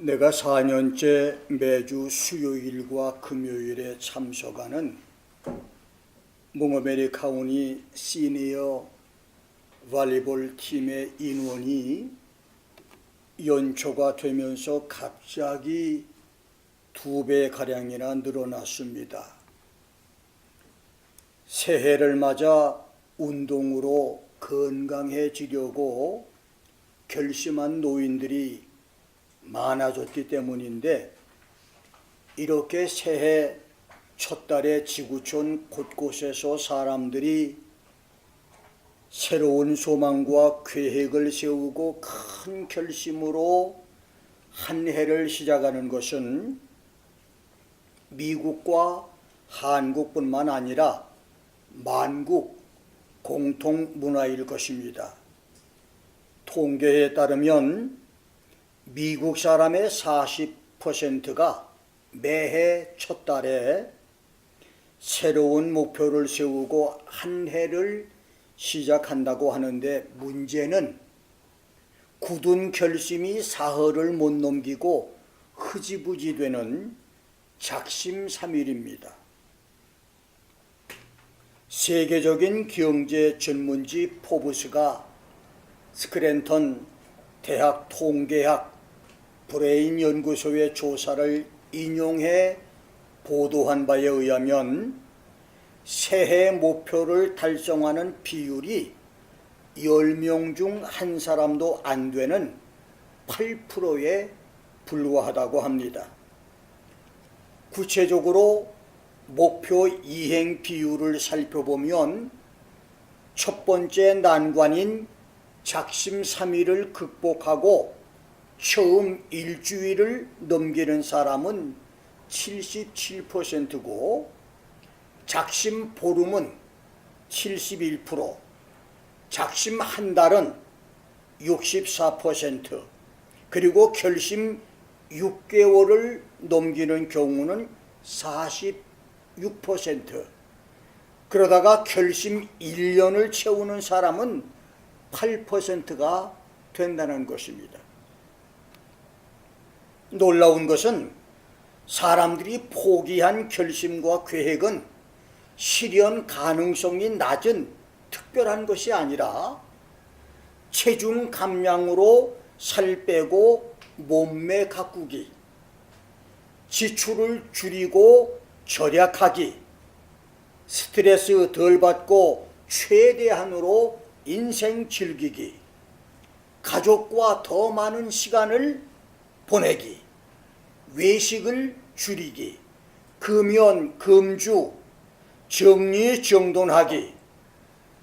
내가 4년째 매주 수요일과 금요일에 참석하는 몽고메리 카운티 시니어 발리볼 팀의 인원이 연초가 되면서 갑자기 2배가량이나 늘어났습니다. 새해를 맞아 운동으로 건강해지려고 결심한 노인들이 많아졌기 때문인데, 이렇게 새해 첫 달에 지구촌 곳곳에서 사람들이 새로운 소망과 계획을 세우고 큰 결심으로 한 해를 시작하는 것은 미국과 한국뿐만 아니라 만국 공통 문화일 것입니다. 통계에 따르면 미국 사람의 40%가 매해 첫 달에 새로운 목표를 세우고 한 해를 시작한다고 하는데, 문제는 굳은 결심이 사흘을 못 넘기고 흐지부지 되는 작심삼일입니다. 세계적인 경제 전문지 포브스가 스크랜턴 대학 통계학 브레인 연구소의 조사를 인용해 보도한 바에 의하면 새해 목표를 달성하는 비율이 10명 중 한 사람도 안 되는 8%에 불과하다고 합니다. 구체적으로 목표 이행 비율을 살펴보면 첫 번째 난관인 작심삼일을 극복하고 처음 일주일을 넘기는 사람은 77%고 작심 보름은 71%, 작심 한 달은 64%, 그리고 결심 6개월을 넘기는 경우는 46%, 그러다가 결심 1년을 채우는 사람은 8%가 된다는 것입니다. 놀라운 것은 사람들이 포기한 결심과 계획은 실현 가능성이 낮은 특별한 것이 아니라 체중 감량으로 살 빼고 몸매 가꾸기, 지출을 줄이고 절약하기, 스트레스 덜 받고 최대한으로 인생 즐기기, 가족과 더 많은 시간을 보내기, 외식을 줄이기, 금연, 금주, 정리정돈하기,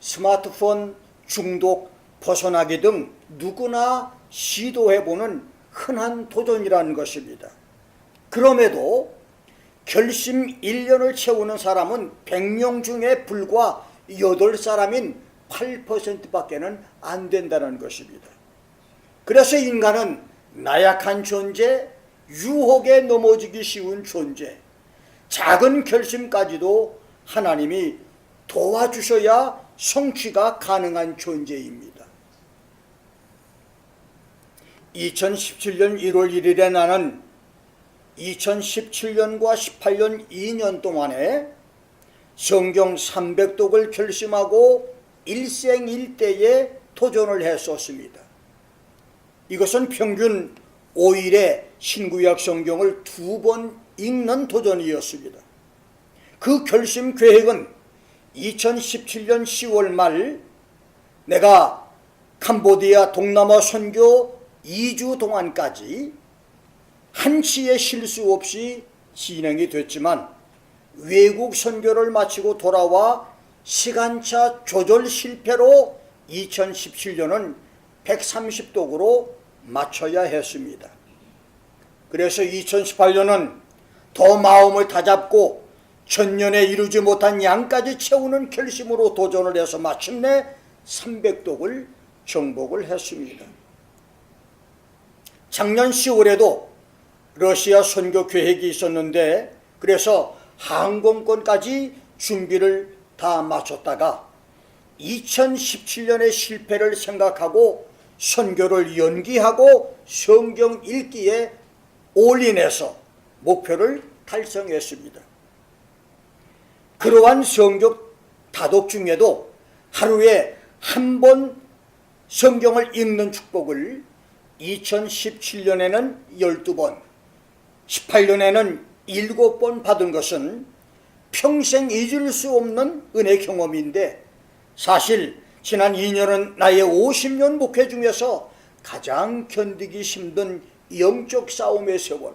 스마트폰 중독 벗어나기 등 누구나 시도해보는 흔한 도전이라는 것입니다. 그럼에도 결심 1년을 채우는 사람은 100명 중에 불과 8사람인 8%밖에는 안 된다는 것입니다. 그래서 인간은 나약한 존재, 유혹에 넘어지기 쉬운 존재, 작은 결심까지도 하나님이 도와주셔야 성취가 가능한 존재입니다. 2017년 1월 1일에 나는 2017년과 18년 2년 동안에 성경 300독을 결심하고 일생일대에 도전을 했었습니다. 이것은 평균 5일에 신구약 성경을 2번 읽는 도전이었습니다. 그 결심 계획은 2017년 10월 말 내가 캄보디아 동남아 선교 2주 동안까지 한치의 실수 없이 진행이 됐지만, 외국 선교를 마치고 돌아와 시간차 조절 실패로 2017년은 130독으로 맞춰야 했습니다. 그래서 2018년은 더 마음을 다잡고 전년에 이루지 못한 양까지 채우는 결심으로 도전을 해서 마침내 300독을 정복을 했습니다. 작년 10월에도 러시아 선교 계획이 있었는데, 그래서 항공권까지 준비를 다 마쳤다가 2017년의 실패를 생각하고 선교를 연기하고 성경 읽기에 올인해서 목표를 달성했습니다. 그러한 성경 다독 중에도 하루에 한 번 성경을 읽는 축복을 2017년에는 12번, 18년에는 7번 받은 것은 평생 잊을 수 없는 은혜 경험인데, 사실 지난 2년은 나의 50년 목회 중에서 가장 견디기 힘든 영적 싸움의 세월,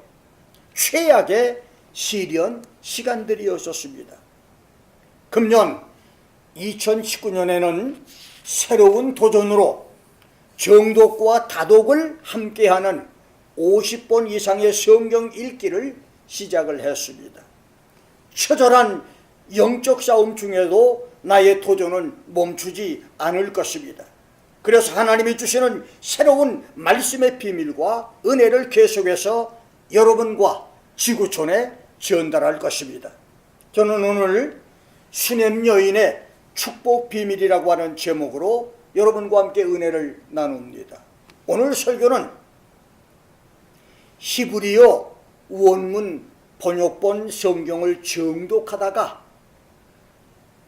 최악의 시련 시간들이었었습니다. 금년 2019년에는 새로운 도전으로 정독과 다독을 함께하는 50번 이상의 성경 읽기를 시작을 했습니다. 처절한 영적 싸움 중에도 나의 도전은 멈추지 않을 것입니다. 그래서 하나님이 주시는 새로운 말씀의 비밀과 은혜를 계속해서 여러분과 지구촌에 전달할 것입니다. 저는 오늘 수냄 여인의 축복 비밀이라고 하는 제목으로 여러분과 함께 은혜를 나눕니다. 오늘 설교는 히브리어 원문 번역본 성경을 정독하다가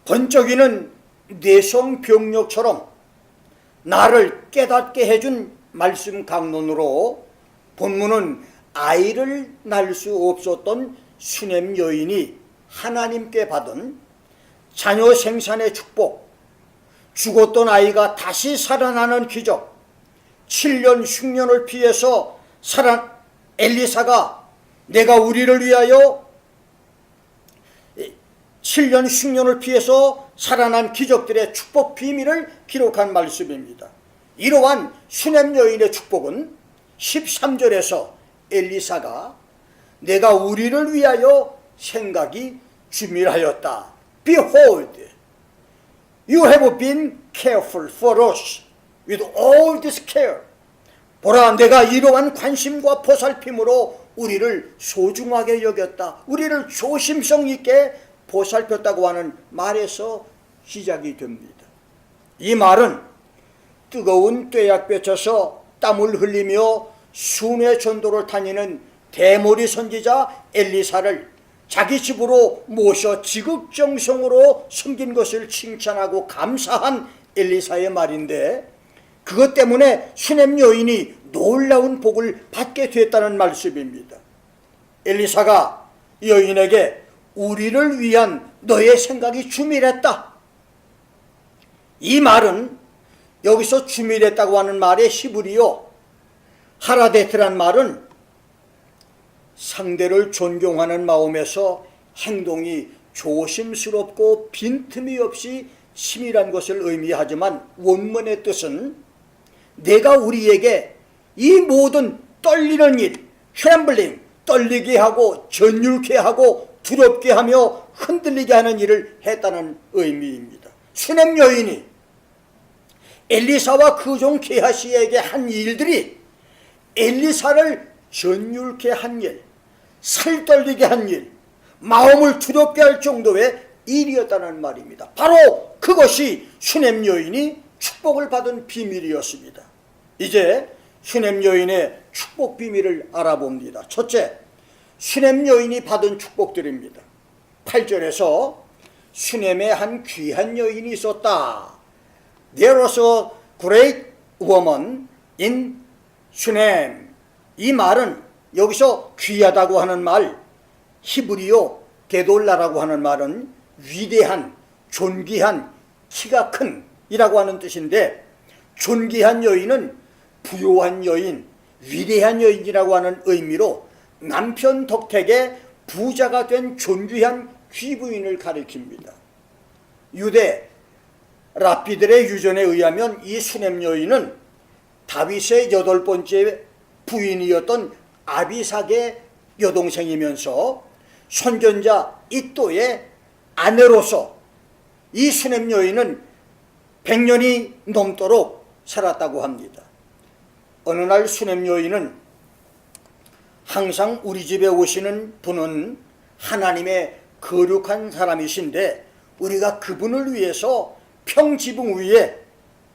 번쩍이는 내성병력처럼 나를 깨닫게 해준 말씀 강론으로 본문은 아이를 낳을 수 없었던 수냄 여인이 하나님께 받은 자녀 생산의 축복, 죽었던 아이가 다시 살아나는 기적, 7년 흉년을 피해서 엘리사가 내가 우리를 위하여 7년 흉년을 피해서 살아난 기적들의 축복 비밀을 기록한 말씀입니다. 이러한 수냄 여인의 축복은 13절에서 엘리사가 내가 우리를 위하여 생각이 주밀하였다. Behold, you have been careful for us with all this care. 보라, 내가 이러한 관심과 보살핌으로 우리를 소중하게 여겼다. 우리를 조심성 있게 보살폈다고 하는 말에서 시작이 됩니다. 이 말은 뜨거운 뙤약볕에서 땀을 흘리며 순회 전도를 다니는 대머리 선지자 엘리사를 자기 집으로 모셔 지극정성으로 섬긴 것을 칭찬하고 감사한 엘리사의 말인데, 그것 때문에 수냄 여인이 놀라운 복을 받게 됐다는 말씀입니다. 엘리사가 여인에게 우리를 위한 너의 생각이 주밀했다. 이 말은 여기서 주밀했다고 하는 말의 히브리어 하라데트란 말은 상대를 존경하는 마음에서 행동이 조심스럽고 빈틈이 없이 치밀한 것을 의미하지만, 원문의 뜻은 내가 우리에게 이 모든 떨리는 일, 트렘블링, 떨리게 하고 전율케 하고 두렵게 하며 흔들리게 하는 일을 했다는 의미입니다. 수냄 여인이 엘리사와 그 종 게하시에게 한 일들이 엘리사를 전율케 한 일, 살떨리게 한 일, 마음을 두렵게 할 정도의 일이었다는 말입니다. 바로 그것이 수냄 여인이 축복을 받은 비밀이었습니다. 이제 수냄 여인의 축복 비밀을 알아봅니다. 첫째, 수냄 여인이 받은 축복들입니다. 8절에서 수냄의 한 귀한 여인이 있었다. There was a great woman in 수냄. 이 말은 여기서 귀하다고 하는 말, 히브리어 게돌라라고 하는 말은 위대한, 존귀한, 키가 큰 이라고 하는 뜻인데, 존귀한 여인은 부요한 여인, 위대한 여인이라고 하는 의미로 남편 덕택에 부자가 된 존귀한 귀부인을 가리킵니다. 유대 랍비들의 유전에 의하면 이 수냄 여인은 다윗의 8번째 부인이었던 아비삭의 여동생이면서 선전자 이또의 아내로서 이 수냄 여인은 100년이 넘도록 살았다고 합니다. 어느 날 수냄 여인은 항상 우리 집에 오시는 분은 하나님의 거룩한 사람이신데, 우리가 그분을 위해서 평지붕 위에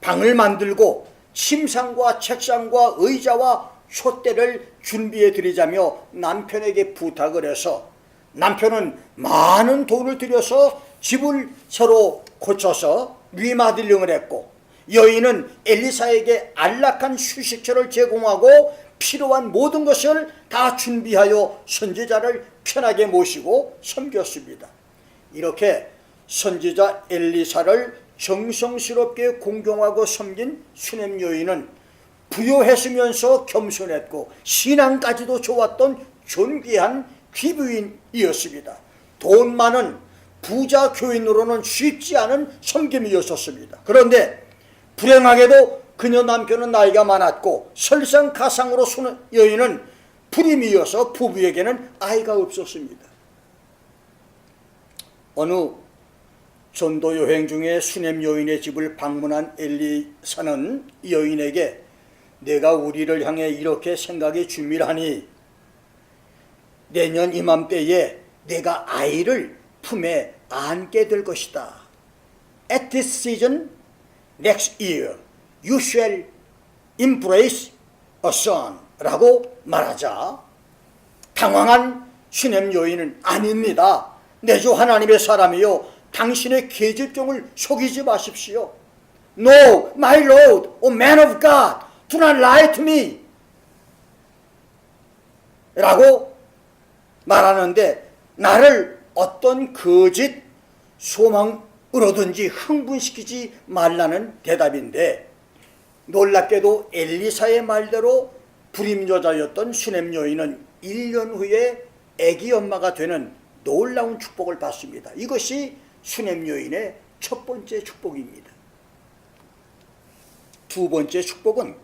방을 만들고 침상과 책상과 의자와 촛대를 준비해 드리자며 남편에게 부탁을 해서 남편은 많은 돈을 들여서 집을 새로 고쳐서 리마들링을 했고, 여인은 엘리사에게 안락한 휴식처를 제공하고 필요한 모든 것을 다 준비하여 선지자를 편하게 모시고 섬겼습니다. 이렇게 선지자 엘리사를 정성스럽게 공경하고 섬긴 수넴 여인은 부요했으면서 겸손했고 신앙까지도 좋았던 존귀한 귀부인이었습니다. 돈 많은 부자 교인으로는 쉽지 않은 섬김이었습니다. 그런데 불행하게도 그녀 남편은 나이가 많았고 설상가상으로 수는 여인은 불임이어서 부부에게는 아이가 없었습니다. 어느 전도 여행 중에 수넴 여인의 집을 방문한 엘리사는 여인에게 내가 우리를 향해 이렇게 생각이 주밀하니 내년 이맘때에 내가 아이를 품에 안게 될 것이다. At this season next year you shall embrace a son 라고 말하자 당황한 수넴 여인은 아닙니다. 내 주 하나님의 사람이요 당신의 계집종을 속이지 마십시오. No, my Lord, O man of God, do not lie to me 라고 말하는데 나를 어떤 거짓 소망으로든지 흥분시키지 말라는 대답인데, 놀랍게도 엘리사의 말대로 불임 여자였던 수넴 여인은 1년 후에 아기 엄마가 되는 놀라운 축복을 받습니다. 이것이 수넴 여인의 첫 번째 축복입니다. 두 번째 축복은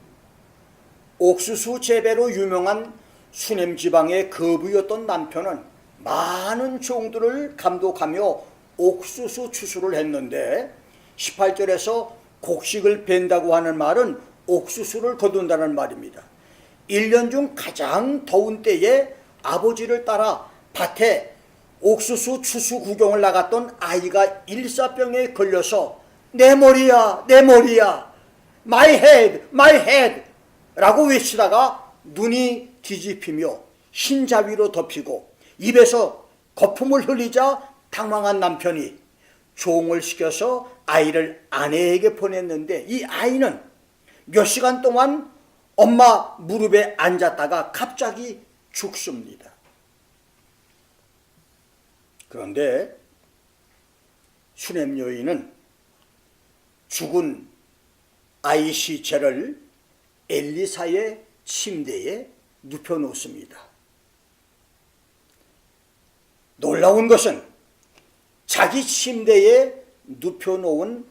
옥수수 재배로 유명한 수넴 지방의 거부였던 남편은 많은 종들을 감독하며 옥수수 추수를 했는데 18절에서 곡식을 벤다고 하는 말은 옥수수를 거둔다는 말입니다. 1년 중 가장 더운 때에 아버지를 따라 밭에 옥수수 추수 구경을 나갔던 아이가 일사병에 걸려서 내 머리야 내 머리야 my head my head 라고 외치다가 눈이 뒤집히며 흰자위로 덮이고 입에서 거품을 흘리자 당황한 남편이 종을 시켜서 아이를 아내에게 보냈는데 이 아이는 몇 시간 동안 엄마 무릎에 앉았다가 갑자기 죽습니다. 그런데 수넴 여인은 죽은 아이 시체를 엘리사의 침대에 눕혀놓습니다. 놀라운 것은 자기 침대에 눕혀놓은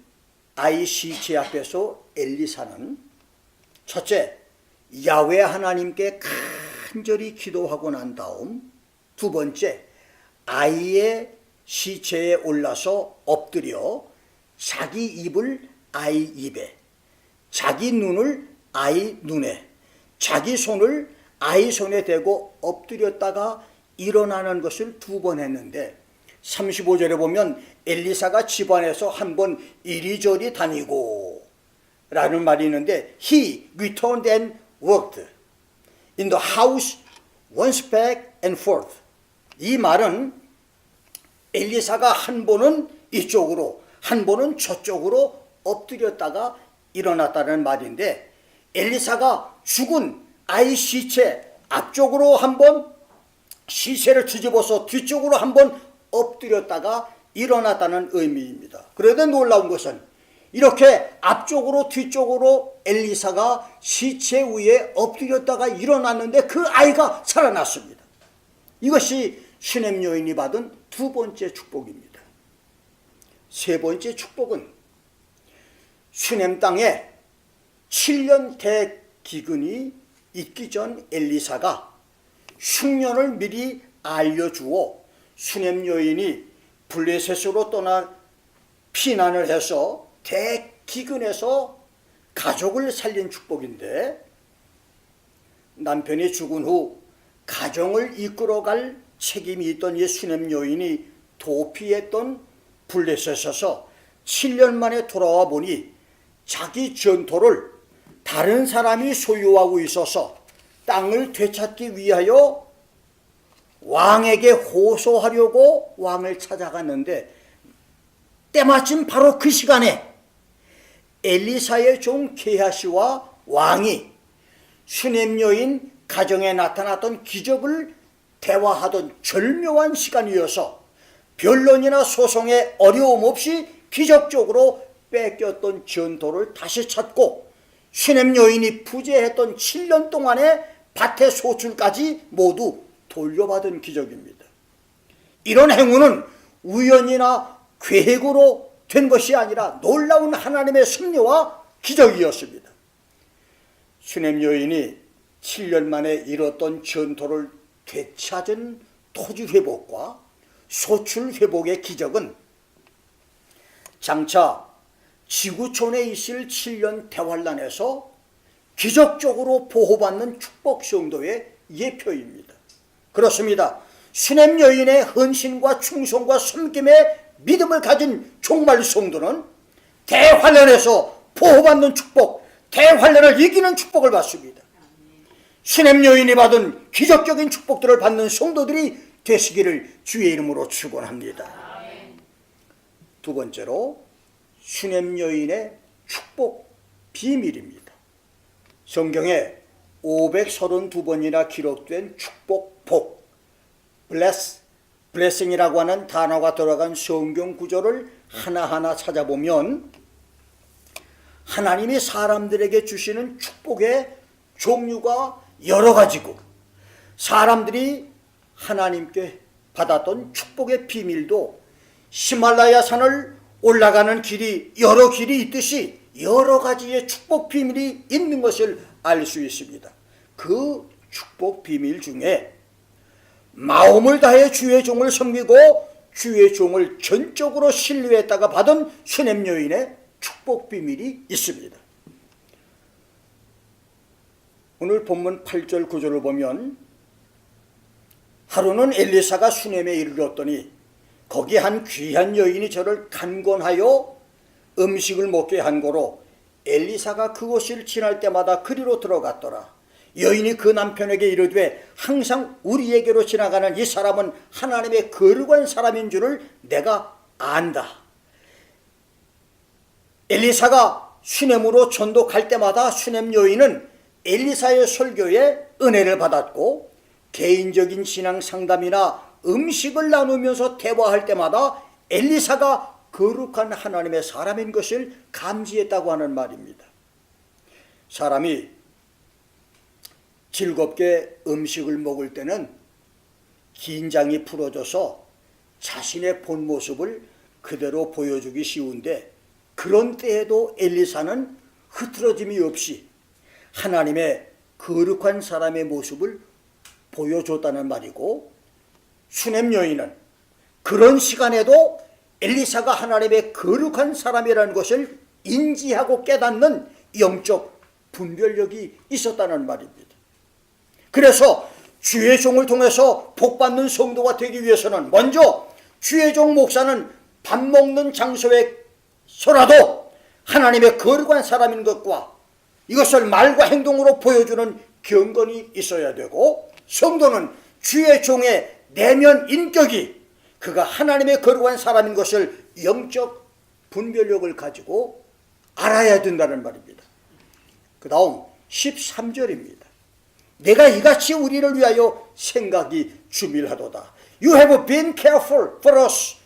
아이 시체 앞에서 엘리사는 첫째, 야훼 하나님께 간절히 기도하고 난 다음, 두 번째, 아이의 시체에 올라서 엎드려 자기 입을 아이 입에, 자기 눈을 아이 눈에, 자기 손을 아이 손에 대고 엎드렸다가 일어나는 것을 두 번 했는데 35절에 보면 엘리사가 집안에서 한 번 이리저리 다니고 라는 말이 있는데 He returned and worked in the house once back and forth. 이 말은 엘리사가 한 번은 이쪽으로 한 번은 저쪽으로 엎드렸다가 일어났다는 말인데, 엘리사가 죽은 아이 시체 앞쪽으로 한 번 시체를 뒤집어서 뒤쪽으로 한 번 엎드렸다가 일어났다는 의미입니다. 그런데 놀라운 것은 이렇게 앞쪽으로 뒤쪽으로 엘리사가 시체 위에 엎드렸다가 일어났는데 그 아이가 살아났습니다. 이것이 수넴 여인이 받은 두 번째 축복입니다. 세 번째 축복은 수넴 땅에 7년 대기근이 있기 전 엘리사가 흉년을 미리 알려주어 수넴 여인이 블레셋으로 떠나 피난을 해서 대기근에서 가족을 살린 축복인데, 남편이 죽은 후 가정을 이끌어갈 책임이 있던 이 수넴 여인이 도피했던 블레셋에서 7년 만에 돌아와 보니 자기 전토를 다른 사람이 소유하고 있어서 땅을 되찾기 위하여 왕에게 호소하려고 왕을 찾아갔는데 때마침 바로 그 시간에 엘리사의 종 게하시와 왕이 슈넴 여인 가정에 나타났던 기적을 대화하던 절묘한 시간이어서 변론이나 소송에 어려움 없이 기적적으로 뺏겼던 전토를 다시 찾고 슈넴 여인이 부재했던 7년 동안의 밭의 소출까지 모두 돌려받은 기적입니다. 이런 행운은 우연이나 계획으로 된 것이 아니라 놀라운 하나님의 섭리와 기적이었습니다. 슈넴 여인이 7년 만에 이뤘던 전토를 되찾은 토지 회복과 소출 회복의 기적은 장차 지구촌에 있을 7년 대환란에서 기적적으로 보호받는 축복 성도의 예표입니다. 그렇습니다. 슈넴 여인의 헌신과 충성과 섬김의 믿음을 가진 종말 성도는 대환란에서 보호받는 축복, 대환란을 이기는 축복을 받습니다. 슈넴 여인이 받은 기적적인 축복들을 받는 성도들이 되시기를 주의 이름으로 축원합니다. 두 번째로 슈넴 여인의 축복 비밀입니다. 성경에 532번이나 기록된 축복 복, blessing이라고 하는 단어가 들어간 성경 구절을 하나하나 찾아보면 하나님이 사람들에게 주시는 축복의 종류가 여러 가지고 사람들이 하나님께 받았던 축복의 비밀도 히말라야 산을 올라가는 길이 여러 길이 있듯이 여러 가지의 축복 비밀이 있는 것을 알 수 있습니다. 그 축복 비밀 중에 마음을 다해 주의 종을 섬기고 주의 종을 전적으로 신뢰했다가 받은 슈넴 여인의 축복 비밀이 있습니다. 오늘 본문 8절 9절을 보면 하루는 엘리사가 슈넴에 이르렀더니 거기 한 귀한 여인이 저를 간곤하여 음식을 먹게 한 고로 엘리사가 그곳을 지날 때마다 그리로 들어갔더라. 여인이 그 남편에게 이르되 항상 우리에게로 지나가는 이 사람은 하나님의 거룩한 사람인 줄을 내가 안다. 엘리사가 슈넴으로 전도 갈 때마다 슈넴 여인은 엘리사의 설교에 은혜를 받았고 개인적인 신앙 상담이나 음식을 나누면서 대화할 때마다 엘리사가 거룩한 하나님의 사람인 것을 감지했다고 하는 말입니다. 사람이 즐겁게 음식을 먹을 때는 긴장이 풀어져서 자신의 본 모습을 그대로 보여주기 쉬운데 그런 때에도 엘리사는 흐트러짐이 없이 하나님의 거룩한 사람의 모습을 보여줬다는 말이고 슈넴 여인은 그런 시간에도 엘리사가 하나님의 거룩한 사람이라는 것을 인지하고 깨닫는 영적 분별력이 있었다는 말입니다. 그래서 주의 종을 통해서 복받는 성도가 되기 위해서는 먼저 주의 종 목사는 밥 먹는 장소에서라도 하나님의 거룩한 사람인 것과 이것을 말과 행동으로 보여주는 경건이 있어야 되고 성도는 주의 종의 내면 인격이 그가 하나님의 거룩한 사람인 것을 영적 분별력을 가지고 알아야 된다는 말입니다. 그 다음 13절입니다. 내가 이같이 우리를 위하여 생각이 주밀하도다. You have been careful for us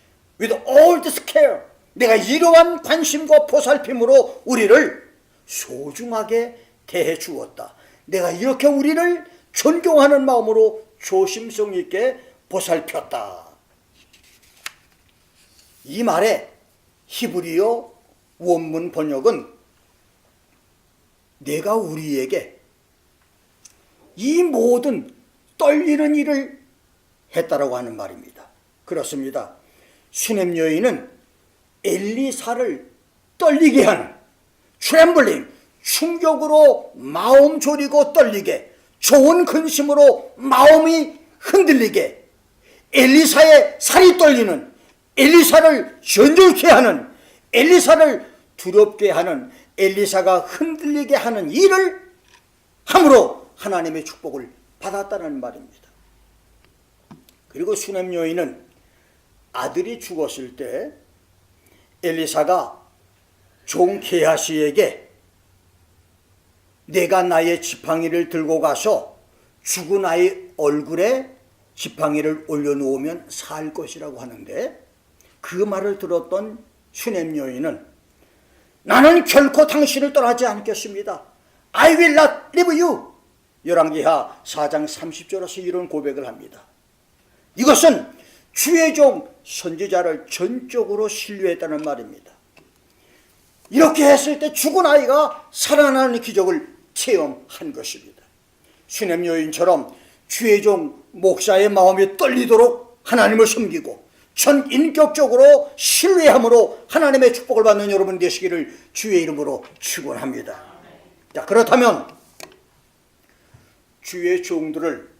with all this care. 내가 이러한 관심과 보살핌으로 우리를 소중하게 대해 주었다. 내가 이렇게 우리를 존경하는 마음으로 조심성 있게 보살폈다. 이 말의 히브리어 원문 번역은 내가 우리에게 이 모든 떨리는 일을 했다라고 하는 말입니다. 그렇습니다. 슈넴 여인은 엘리사를 떨리게 하는 트렘블링, 충격으로 마음 졸이고 떨리게, 좋은 근심으로 마음이 흔들리게, 엘리사의 살이 떨리는, 엘리사를 전율케 하는, 엘리사를 두렵게 하는, 엘리사가 흔들리게 하는 일을 함으로 하나님의 축복을 받았다는 말입니다. 그리고 수넴 여인은 아들이 죽었을 때 엘리사가 종 게하시에게 내가 나의 지팡이를 들고 가서 죽은 아이 얼굴에 지팡이를 올려놓으면 살 것이라고 하는데, 그 말을 들었던 수넴 여인은 나는 결코 당신을 떠나지 않겠습니다. I will not leave you. 열왕기하 4장 30절에서 이런 고백을 합니다. 이것은 주의 종 선지자를 전적으로 신뢰했다는 말입니다. 이렇게 했을 때 죽은 아이가 살아나는 기적을 체험한 것입니다. 수넴 여인처럼 주의 종 목사의 마음이 떨리도록 하나님을 섬기고 전인격적으로 신뢰함으로 하나님의 축복을 받는 여러분 되시기를 주의 이름으로 축원합니다. 자, 그렇다면 주의 종들을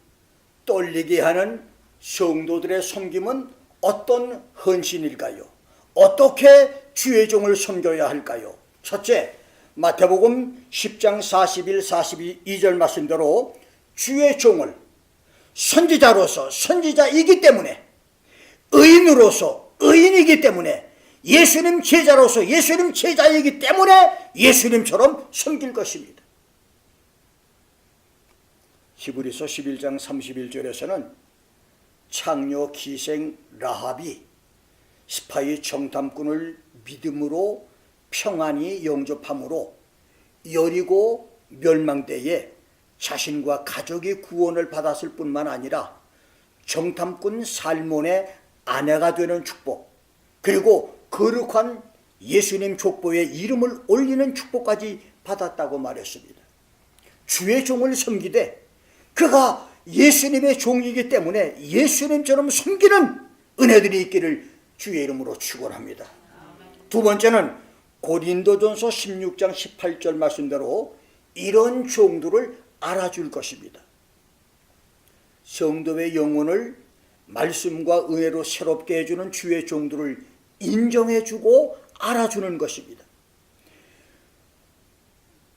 떨리게 하는 성도들의 섬김은 어떤 헌신일까요? 어떻게 주의 종을 섬겨야 할까요? 첫째, 마태복음 10장 41, 42절 말씀대로 주의 종을 선지자로서 선지자이기 때문에, 의인으로서 의인이기 때문에, 예수님 제자로서 예수님 제자이기 때문에 예수님처럼 섬길 것입니다. 히브리서 11장 31절에서는 창녀 기생 라합이 스파이 정탐꾼을 믿음으로 평안히 영접함으로 여리고 멸망때에 자신과 가족이 구원을 받았을 뿐만 아니라 정탐꾼 살몬의 아내가 되는 축복, 그리고 거룩한 예수님 족보에 이름을 올리는 축복까지 받았다고 말했습니다. 주의 종을 섬기되 그가 예수님의 종이기 때문에 예수님처럼 섬기는 은혜들이 있기를 주의 이름으로 축원합니다. 두 번째는 고린도전서 16장 18절 말씀대로 이런 종들을 알아줄 것입니다. 성도의 영혼을 말씀과 은혜로 새롭게 해주는 주의 종들을 인정해주고 알아주는 것입니다.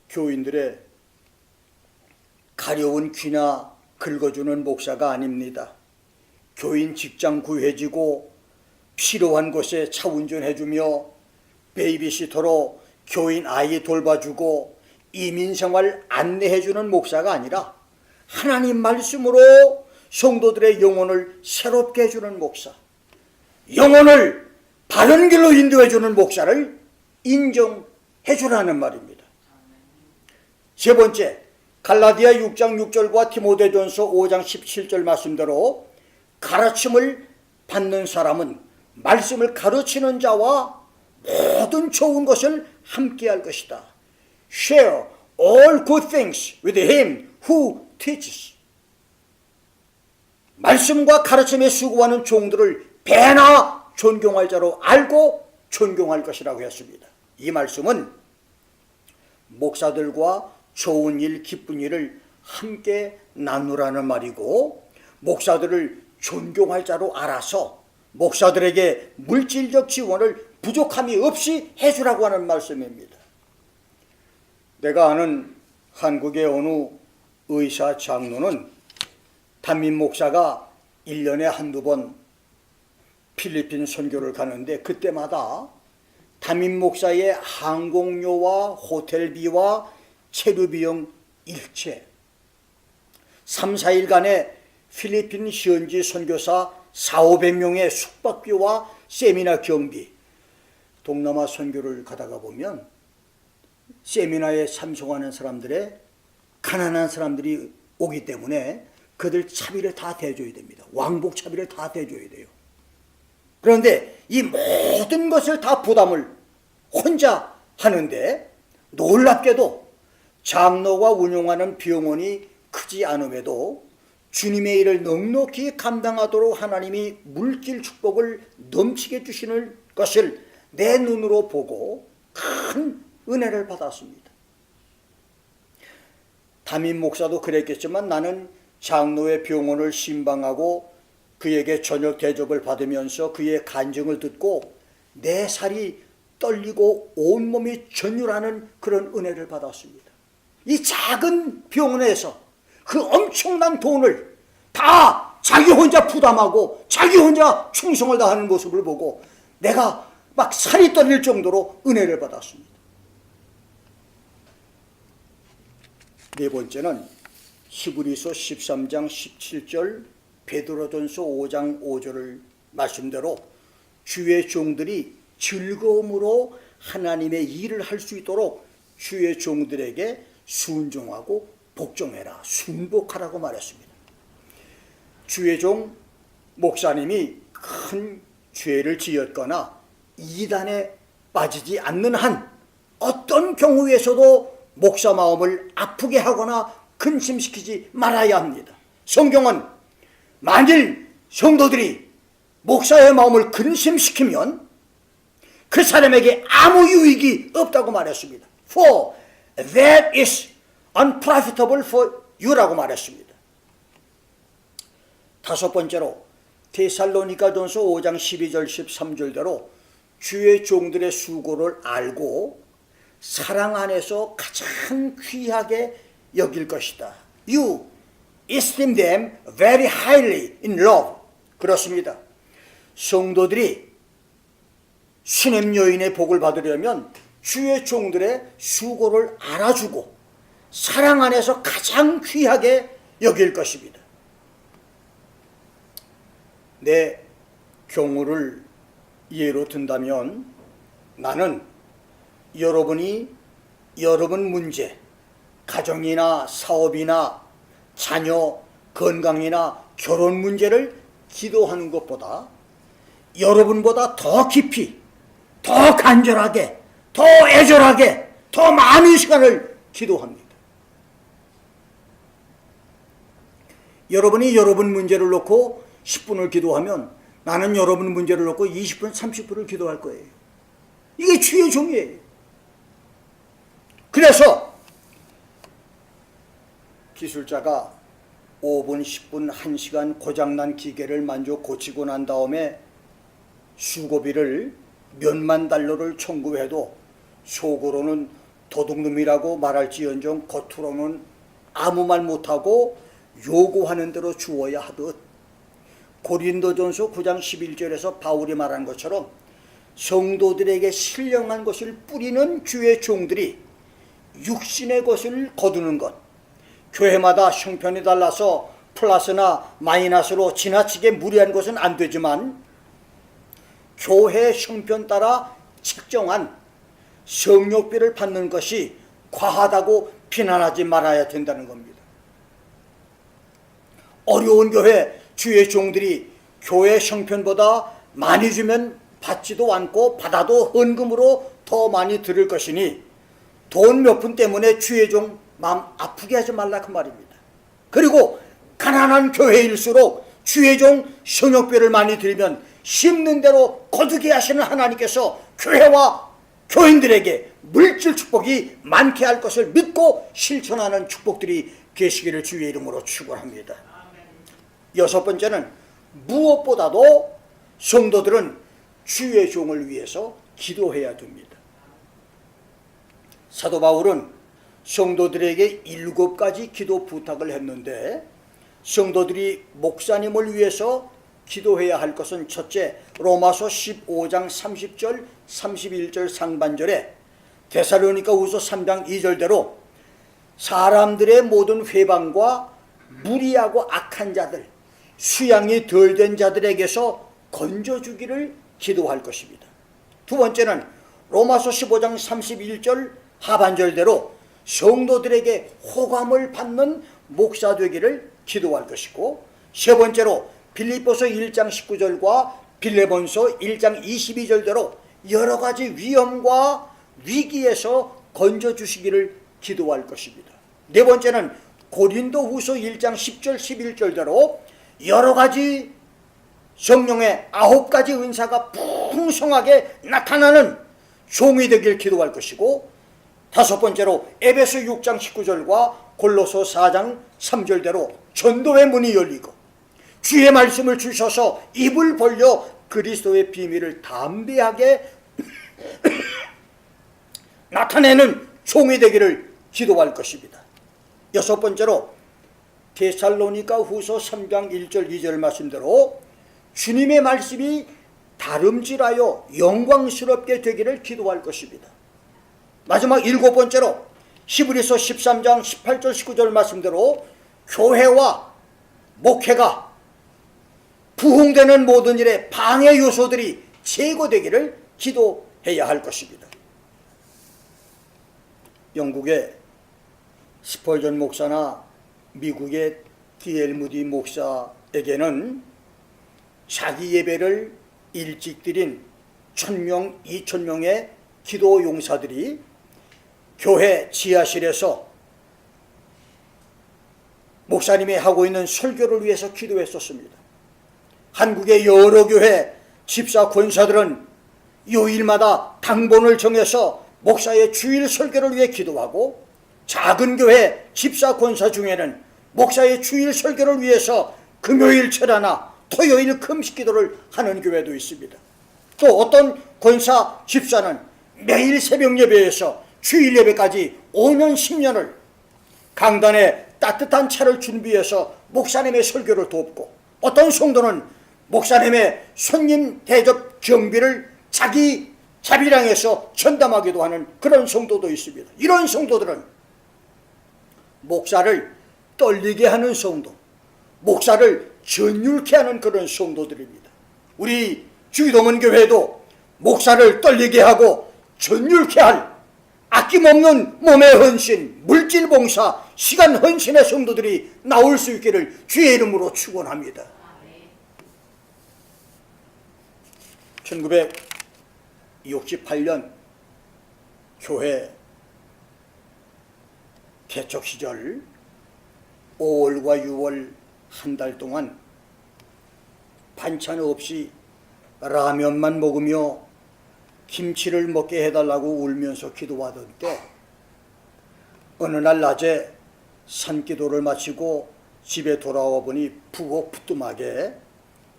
교인들의 가려운 귀나 긁어주는 목사가 아닙니다. 교인 직장 구해지고 필요한 곳에 차 운전해주며 베이비시터로 교인 아이 돌봐주고 이민생활 안내해주는 목사가 아니라 하나님 말씀으로 성도들의 영혼을 새롭게 해주는 목사, 영혼을 바른 길로 인도해주는 목사를 인정해주라는 말입니다. 세 번째, 갈라디아 6장 6절과 디모데전서 5장 17절 말씀대로 가르침을 받는 사람은 말씀을 가르치는 자와 모든 좋은 것을 함께할 것이다. Share all good things with him who teaches. 말씀과 가르침에 수고하는 종들을 배나 존경할 자로 알고 존경할 것이라고 했습니다. 이 말씀은 목사들과 좋은 일, 기쁜 일을 함께 나누라는 말이고, 목사들을 존경할 자로 알아서 목사들에게 물질적 지원을 부족함이 없이 해주라고 하는 말씀입니다. 내가 아는 한국의 어느 의사 장로는 담임 목사가 1년에 한두 번 필리핀 선교를 가는데, 그때마다 담임 목사의 항공료와 호텔비와 체류비용 일체, 3, 4일간의 필리핀 현지 선교사 400~500명의 숙박비와 세미나 경비. 동남아 선교를 가다가 보면 세미나에 참석하는 사람들의 가난한 사람들이 오기 때문에 그들 차비를 다 대줘야 됩니다. 왕복 차비를 다 대줘야 돼요. 그런데 이 모든 것을 다 부담을 혼자 하는데, 놀랍게도 장로가 운영하는 병원이 크지 않음에도 주님의 일을 넉넉히 감당하도록 하나님이 물질 축복을 넘치게 주시는 것을 내 눈으로 보고 큰 은혜를 받았습니다. 담임 목사도 그랬겠지만 나는 장로의 병원을 신방하고 그에게 저녁 대접을 받으면서 그의 간증을 듣고 내 살이 떨리고 온몸이 전율하는 그런 은혜를 받았습니다. 이 작은 병원에서 그 엄청난 돈을 다 자기 혼자 부담하고 자기 혼자 충성을 다하는 모습을 보고 내가 막 살이 떨릴 정도로 은혜를 받았습니다. 네 번째는 히브리서 13장 17절, 베드로전서 5장 5절을 말씀대로 주의 종들이 즐거움으로 하나님의 일을 할 수 있도록 주의 종들에게 순종하고 복종해라, 순복하라고 말했습니다. 주의 종 목사님이 큰 죄를 지었거나 이단에 빠지지 않는 한 어떤 경우에서도 목사 마음을 아프게 하거나 근심시키지 말아야 합니다. 성경은 만일 성도들이 목사의 마음을 근심시키면 그 사람에게 아무 유익이 없다고 말했습니다. For that is unprofitable for you라고 말했습니다. 다섯 번째로 데살로니가전서 5장 12절 13절대로 주의 종들의 수고를 알고 사랑 안에서 가장 귀하게 여길 것이다. You esteem them very highly in love. 그렇습니다. 성도들이 수냄 여인의 복을 받으려면 주의 종들의 수고를 알아주고 사랑 안에서 가장 귀하게 여길 것입니다. 내 경우를 예로 든다면 나는 여러분이 여러분 문제, 가정이나 사업이나 자녀, 건강이나 결혼 문제를 기도하는 것보다 여러분보다 더 깊이, 더 간절하게, 더 애절하게, 더 많은 시간을 기도합니다. 여러분이 여러분 문제를 놓고 10분을 기도하면 나는 여러분 문제를 놓고 20분, 30분을 기도할 거예요. 이게 주의 종이에요. 그래서 기술자가 5분, 10분, 1시간 고장난 기계를 만져 고치고 난 다음에 수고비를 몇만 달러를 청구해도 속으로는 도둑놈이라고 말할지언정 겉으로는 아무 말 못하고 요구하는 대로 주어야 하듯 고린도전서 9장 11절에서 바울이 말한 것처럼 성도들에게 신령한 것을 뿌리는 주의 종들이 육신의 것을 거두는 것, 교회마다 형편이 달라서 플러스나 마이너스로 지나치게 무리한 것은 안 되지만 교회 형편 따라 책정한 성역비를 받는 것이 과하다고 비난하지 말아야 된다는 겁니다. 어려운 교회 주의 종들이 교회 형편보다 많이 주면 받지도 않고 받아도 헌금으로 더 많이 들을 것이니 돈 몇 푼 때문에 주의 종 마음 아프게 하지 말라 그 말입니다. 그리고 가난한 교회일수록 주의 종 성역비를 많이 들면 심는 대로 거두게 하시는 하나님께서 교회와 교인들에게 물질 축복이 많게 할 것을 믿고 실천하는 축복들이 계시기를 주의 이름으로 축원합니다. 여섯 번째는 무엇보다도 성도들은 주의 종을 위해서 기도해야 됩니다. 사도 바울은 성도들에게 7가지 기도 부탁을 했는데 성도들이 목사님을 위해서 기도해야 할 것은 첫째, 로마서 15장 30절 31절 상반절에 데살로니가후서 3장 2절대로 사람들의 모든 회방과 무리하고 악한 자들, 수양이 덜 된 자들에게서 건져주기를 기도할 것입니다. 두 번째는 로마서 15장 31절 하반절대로 성도들에게 호감을 받는 목사 되기를 기도할 것이고, 세 번째로 빌립보서 1장 19절과 빌레몬서 1장 22절대로 여러 가지 위험과 위기에서 건져주시기를 기도할 것입니다. 네 번째는 고린도후서 1장 10절 11절대로 여러 가지 성령의 9가지 은사가 풍성하게 나타나는 종이 되길 기도할 것이고, 다섯 번째로 에베소 6장 19절과 골로서 4장 3절대로 전도의 문이 열리고 주의 말씀을 주셔서 입을 벌려 그리스도의 비밀을 담대하게 나타내는 종이 되기를 기도할 것입니다. 여섯 번째로 데살로니가 후서 3장 1절 2절 말씀대로 주님의 말씀이 다름질하여 영광스럽게 되기를 기도할 것입니다. 마지막 7번째로 히브리서 13장 18절 19절 말씀대로 교회와 목회가 부흥되는 모든 일에 방해 요소들이 제거되기를 기도해야 할 것입니다. 영국의 스펄전 목사나 미국의 D.L. 무디 목사에게는 자기 예배를 일찍 드린 1000명, 2000명의 기도 용사들이 교회 지하실에서 목사님이 하고 있는 설교를 위해서 기도했었습니다. 한국의 여러 교회 집사 권사들은 요일마다 당번을 정해서 목사의 주일 설교를 위해 기도하고, 작은 교회 집사 권사 중에는 목사의 주일 설교를 위해서 금요일 철야나 토요일 금식 기도를 하는 교회도 있습니다. 또 어떤 권사 집사는 매일 새벽 예배에서 주일 예배까지 5년 10년을 강단에 따뜻한 차를 준비해서 목사님의 설교를 돕고, 어떤 성도는 목사님의 손님 대접 경비를 자기 자비량에서 전담하기도 하는 그런 성도도 있습니다. 이런 성도들은 목사를 떨리게 하는 성도, 목사를 전율케 하는 그런 성도들입니다. 우리 주기도문 교회도 목사를 떨리게 하고 전율케 할 아낌없는 몸의 헌신, 물질 봉사, 시간 헌신의 성도들이 나올 수 있기를 주의 이름으로 축원합니다. 1968년 교회 개척 시절 5월과 6월 한 달 동안 반찬 없이 라면만 먹으며 김치를 먹게 해달라고 울면서 기도하던 때, 어느 날 낮에 산기도를 마치고 집에 돌아와 보니 부엌푸뚜막에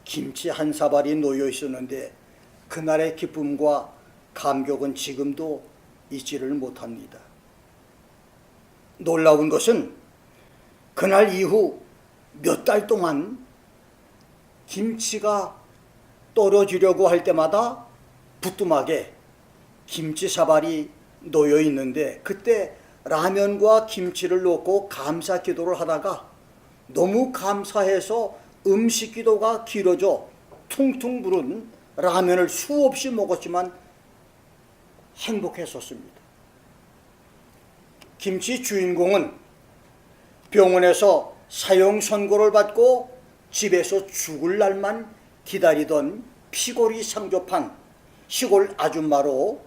김치 한 사발이 놓여 있었는데, 그날의 기쁨과 감격은 지금도 잊지를 못합니다. 놀라운 것은 그날 이후 몇 달 동안 김치가 떨어지려고 할 때마다 부뚜막에 김치 사발이 놓여 있는데, 그때 라면과 김치를 넣고 감사 기도를 하다가 너무 감사해서 음식 기도가 길어져 퉁퉁 부른 라면을 수없이 먹었지만 행복했었습니다. 김치 주인공은 병원에서 사형 선고를 받고 집에서 죽을 날만 기다리던 피골이 상접한 시골 아줌마로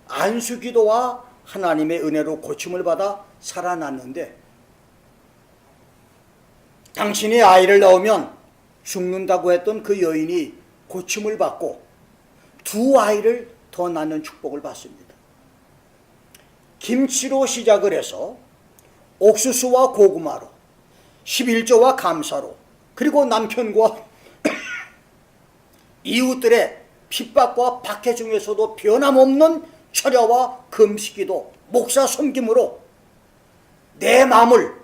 안수기도와 하나님의 은혜로 고침을 받아 살아났는데, 당신이 아이를 낳으면 죽는다고 했던 그 여인이 고침을 받고 2 아이를 더 낳는 축복을 받습니다. 김치로 시작을 해서 옥수수와 고구마로, 11조와 감사로, 그리고 남편과 이웃들의 핍박과 박해 중에서도 변함없는 철야와 금식기도, 목사 섬김으로 내 마음을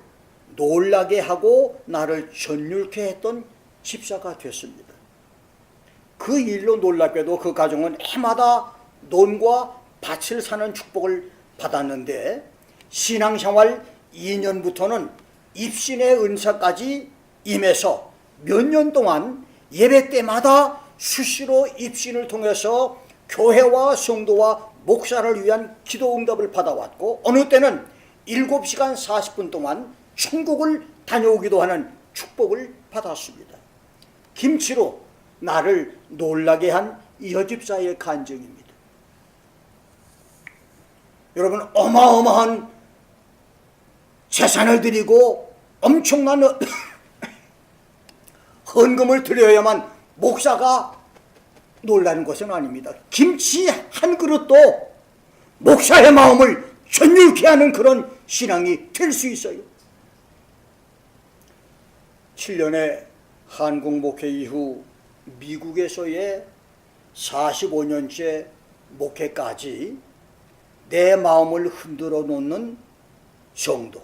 놀라게 하고 나를 전율케 했던 집사가 됐습니다. 그 일로 놀랍게도 그 가정은 해마다 논과 밭을 사는 축복을 받았는데, 신앙생활 2년부터는 입신의 은사까지 임해서 몇 년 동안 예배 때마다 수시로 입신을 통해서 교회와 성도와 목사를 위한 기도 응답을 받아왔고, 어느 때는 7시간 40분 동안 천국을 다녀오기도 하는 축복을 받았습니다. 김치로 나를 놀라게 한 이 여집사의 간증입니다. 여러분, 어마어마한 재산을 드리고 엄청난 헌금을 드려야만 목사가 놀라는 것은 아닙니다. 김치 한 그릇도 목사의 마음을 전율케 하는 그런 신앙이 될 수 있어요. 7년의 한국 목회 이후 미국에서의 45년째 목회까지 내 마음을 흔들어 놓는 정도,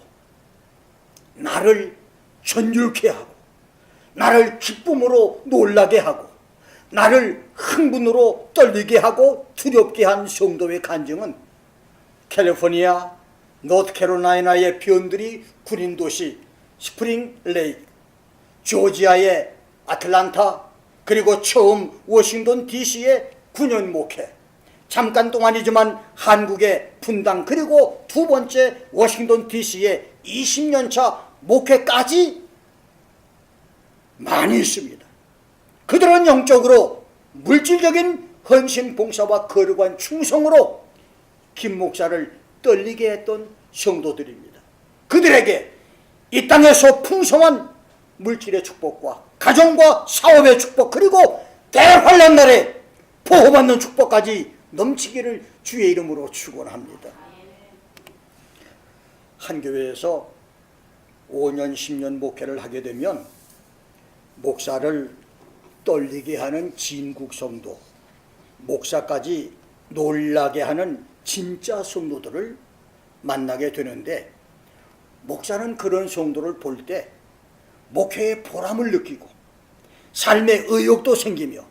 나를 전율케 하고 나를 기쁨으로 놀라게 하고 나를 흥분으로 떨리게 하고 두렵게 한 성도의 간증은 캘리포니아, 노스캐롤라이나의 변들이 구린 도시 스프링 레이크, 조지아의 아틀란타, 그리고 처음 워싱턴 DC의 9년 목회, 잠깐 동안이지만 한국의 분당, 그리고 두 번째 워싱턴 DC의 20년차 목회까지 많이 있습니다. 그들은 영적으로 물질적인 헌신 봉사와 거룩한 충성으로 김 목사를 떨리게 했던 성도들입니다. 그들에게 이 땅에서 풍성한 물질의 축복과 가정과 사업의 축복, 그리고 대환란 날에 보호받는 축복까지 넘치기를 주의 이름으로 축원합니다. 한 교회에서 5년 10년 목회를 하게 되면 목사를 떨리게 하는 진국 성도, 목사까지 놀라게 하는 진짜 성도들을 만나게 되는데, 목사는 그런 성도를 볼 때 목회의 보람을 느끼고 삶의 의욕도 생기며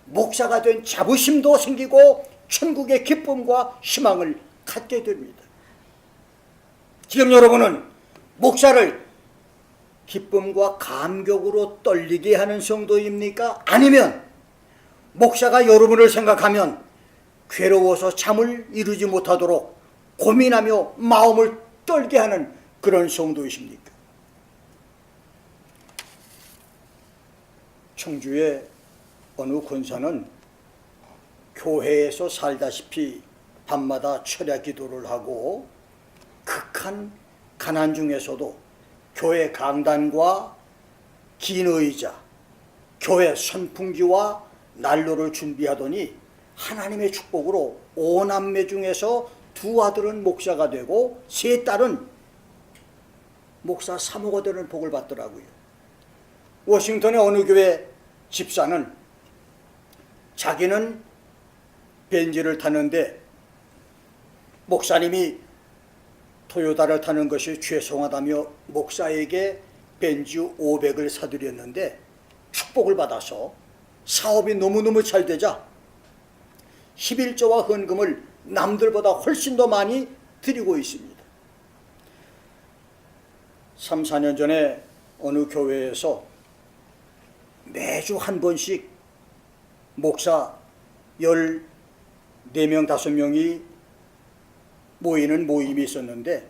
목사가 된 자부심도 생기고 천국의 기쁨과 희망을 갖게 됩니다. 지금 여러분은 목사를 기쁨과 감격으로 떨리게 하는 성도입니까? 아니면 목사가 여러분을 생각하면 괴로워서 잠을 이루지 못하도록 고민하며 마음을 떨게 하는 그런 성도이십니까? 청주의 어느 권사는 교회에서 살다시피 밤마다 철야 기도를 하고 극한 가난 중에서도 교회 강단과 긴 의자, 교회 선풍기와 난로를 준비하더니 하나님의 축복으로 5남매 중에서 2아들은 목사가 되고 3딸은 목사 사모가 되는 복을 받더라고요. 워싱턴의 어느 교회 집사는 자기는 벤츠를 타는데 목사님이 토요타를 타는 것이 죄송하다며 목사에게 벤츠 500을 사드렸는데 축복을 받아서 사업이 너무너무 잘 되자 11조와 헌금을 남들보다 훨씬 더 많이 드리고 있습니다. 3, 4년 전에 어느 교회에서 매주 한 번씩 목사 14명, 5명이 모이는 모임이 있었는데,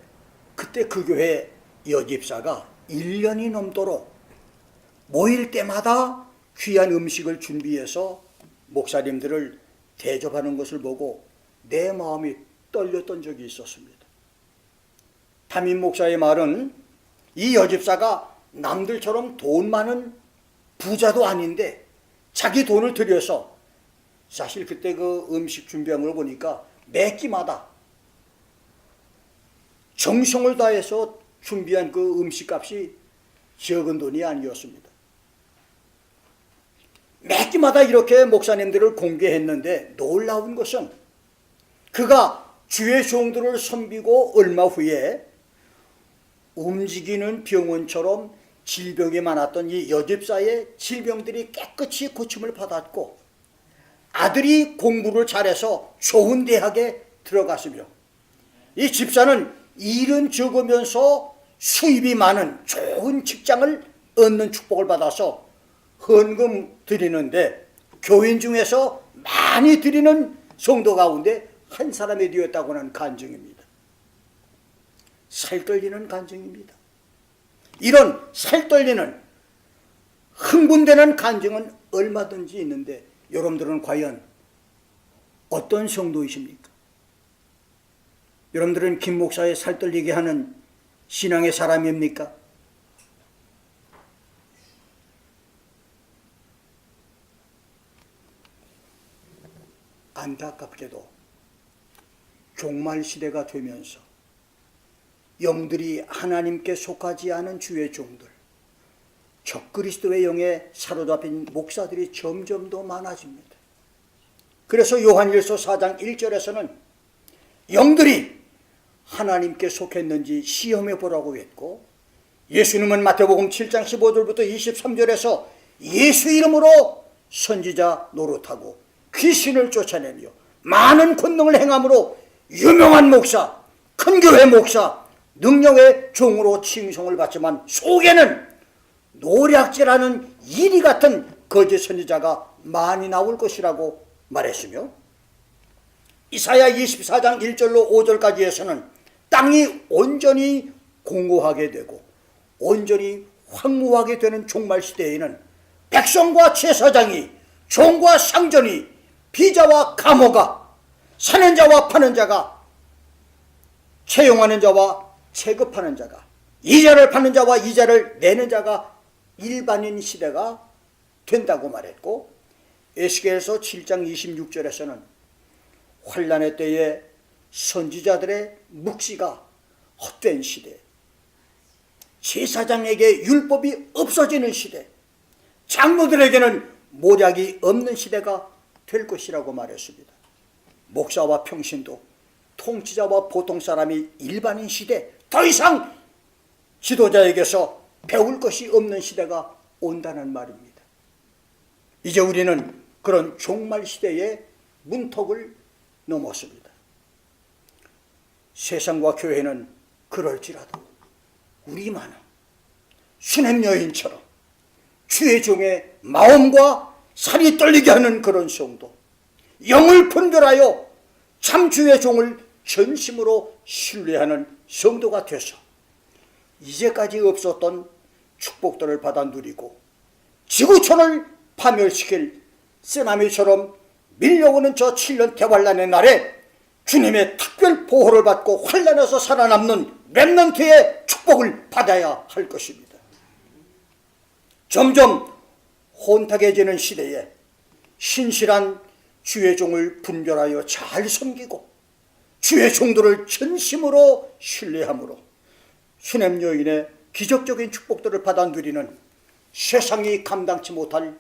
그때 그 교회 여집사가 1년이 넘도록 모일 때마다 귀한 음식을 준비해서 목사님들을 대접하는 것을 보고 내 마음이 떨렸던 적이 있었습니다. 담임 목사의 말은 이 여집사가 남들처럼 돈 많은 부자도 아닌데 자기 돈을 들여서, 사실 그때 그 음식 준비한 걸 보니까 매 끼마다 정성을 다해서 준비한 그 음식값이 적은 돈이 아니었습니다. 매 끼마다 이렇게 목사님들을 공개했는데 놀라운 것은 그가 주의 종들을 섬기고 얼마 후에 움직이는 병원처럼 질병이 많았던 이 여집사의 질병들이 깨끗이 고침을 받았고 아들이 공부를 잘해서 좋은 대학에 들어갔으며 이 집사는 일은 적으면서 수입이 많은 좋은 직장을 얻는 축복을 받아서 헌금 드리는데 교인 중에서 많이 드리는 성도 가운데 한 사람이 되었다고 하는 간증입니다. 살떨리는 간증입니다. 이런 살떨리는 흥분되는 간증은 얼마든지 있는데 여러분들은 과연 어떤 성도이십니까? 여러분들은 김 목사의 살떨리게 하는 신앙의 사람입니까? 안타깝게도 종말 시대가 되면서 영들이 하나님께 속하지 않은 주의 종들, 적그리스도의 영에 사로잡힌 목사들이 점점 더 많아집니다. 그래서 요한일서 4장 1절에서는 영들이 하나님께 속했는지 시험해 보라고 했고, 예수님은 마태복음 7장 15절부터 23절에서 예수 이름으로 선지자 노릇하고 귀신을 쫓아내며 많은 권능을 행함으로 유명한 목사, 큰 교회 목사, 능력의 종으로 칭송을 받지만 속에는 노략질하는 이리 같은 거짓 선지자가 많이 나올 것이라고 말했으며, 이사야 24장 1절로 5절까지에서는 땅이 온전히 공고하게 되고 온전히 황무하게 되는 종말 시대에는 백성과 제사장이, 종과 상전이, 비자와 감호가, 사는 자와 파는 자가, 채용하는 자와 체급하는 자가, 이자를 받는 자와 이자를 내는 자가 일반인 시대가 된다고 말했고, 에스겔서 7장 26절에서는 환난의 때에 선지자들의 묵시가 헛된 시대, 제사장에게 율법이 없어지는 시대, 장로들에게는 모략이 없는 시대가 될 것이라고 말했습니다. 목사와 평신도, 통치자와 보통 사람이 일반인 시대, 더 이상 지도자에게서 배울 것이 없는 시대가 온다는 말입니다. 이제 우리는 그런 종말 시대의 문턱을 넘었습니다. 세상과 교회는 그럴지라도 우리만은 수냄 여인처럼 주의 종의 마음과 살이 떨리게 하는 그런 성도, 영을 분별하여 참 주의 종을 전심으로 신뢰하는 성도가 되서 이제까지 없었던 축복들을 받아 누리고 지구촌을 파멸시킬 쓰나미처럼 밀려오는 저 7년 대환란의 날에 주님의 특별 보호를 받고 환란에서 살아남는 렘넌트의 축복을 받아야 할 것입니다. 점점 혼탁해지는 시대에 신실한 주의 종을 분별하여 잘 섬기고 주의 종들을 전심으로 신뢰함으로 수냄 여인의 기적적인 축복들을 받아 누리는 세상이 감당치 못할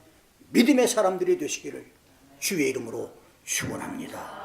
믿음의 사람들이 되시기를 주의 이름으로 축원합니다.